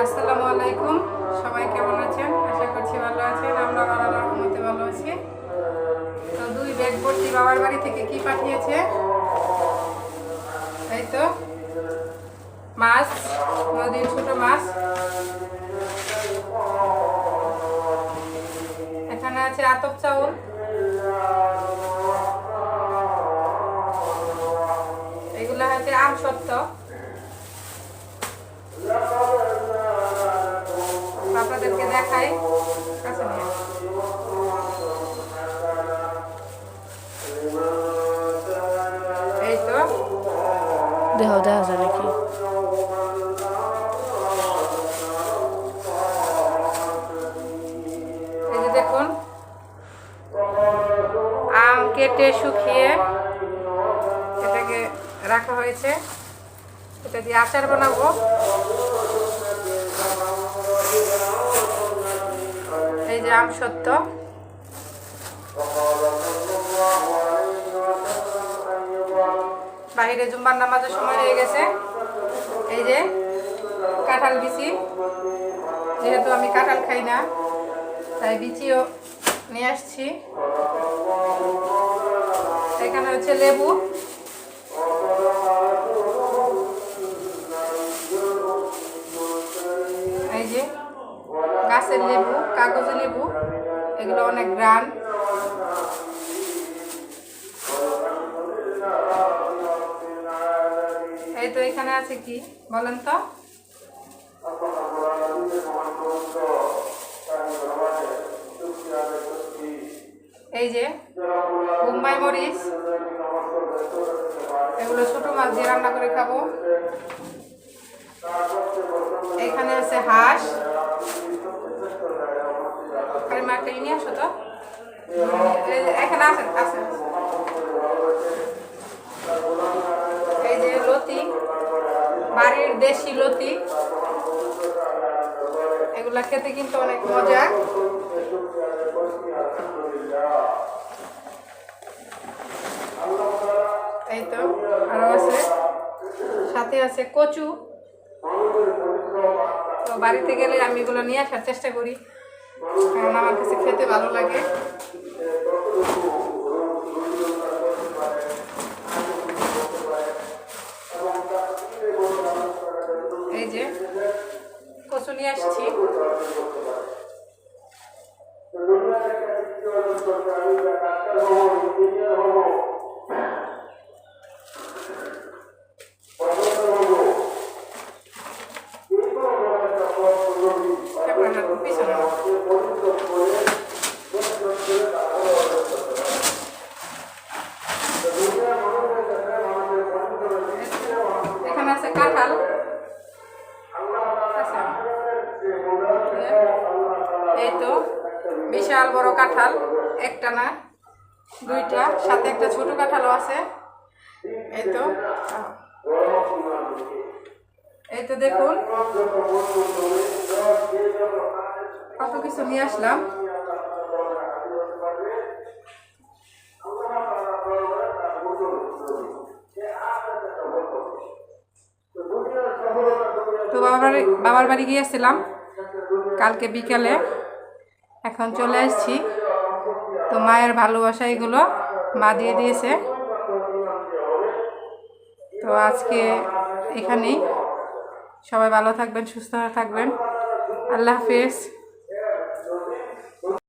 আসসালামু আলাইকুম। সবাই কেমন আছেন? আশা করছি ভালো আছেন। আমরা আল্লাহর রহমতে ভালো আছি। তো 2 ব্যাগ ভর্তি বাবার বাড়ি থেকে কি পাঠিয়েছে, এই তো মাছ, নদীর ছোট মাছ। এখানে আছে আতপ চাউল, এগুলা হচ্ছে আমসত্ত্ব। আপনাদেরকে দেখাই কাছে নিয়ে। এই তো দেখা যায় নাকি? এই যে দেখুন, আম কেটে শুকিয়ে এটাকে রাখা হয়েছে। এটা দিয়ে আচার বানাবো। এই যে আমসত্ত্ব, বাহিরে জুম্মার নামাজের সময় হয়ে গেছে। এই যে কাঁঠাল বিচি, যেহেতু আমি কাঁঠাল খাই না তাই বিচিও নিয়ে আসছি। এখানে হচ্ছে লেবু, এই যে গাছের লেবু, কাগজি লেবু, এগুলো অনেক গ্রান। এই তো এখানে আছে কি বলেন তো? এই যে বোম্বাই মরিচ, এগুলো ছোট মাছ দিয়ে রান্না করে খাবো। এখানে আছে হাঁস, আরে মাকে নিয়ে আসো তো। এখানে আছে আছে এই যে লতি, বাড়ির দেশি লতি, এগুলা খেতে কিন্তু অনেক মজা। এই তো আরো আছে, সাথে আছে কচু। তো বাড়িতে গেলে আমি এগুলো নিয়ে আসার চেষ্টা করি, কারণ আমার কাছে খেতে ভালো লাগে। এই যে কচু নিয়ে আসছি। এখানে আছে কাঁঠাল, এই তো বিশাল বড় কাঁঠাল, একটা না দুইটা, সাথে একটা ছোট কাঁঠালও আছে। এই তো দেখুন কত কিছু নিয়ে আসলাম। তো বাবার বাড়ি গিয়েছিলাম কালকে বিকালে, এখন চলে আসছি। তো মায়ের ভালোবাসা এগুলো মা দিয়ে দিয়েছে। তো আজকে এখানেই, সবাই ভালো থাকবেন, সুস্থ থাকবেন। আল্লাহ হাফেজ।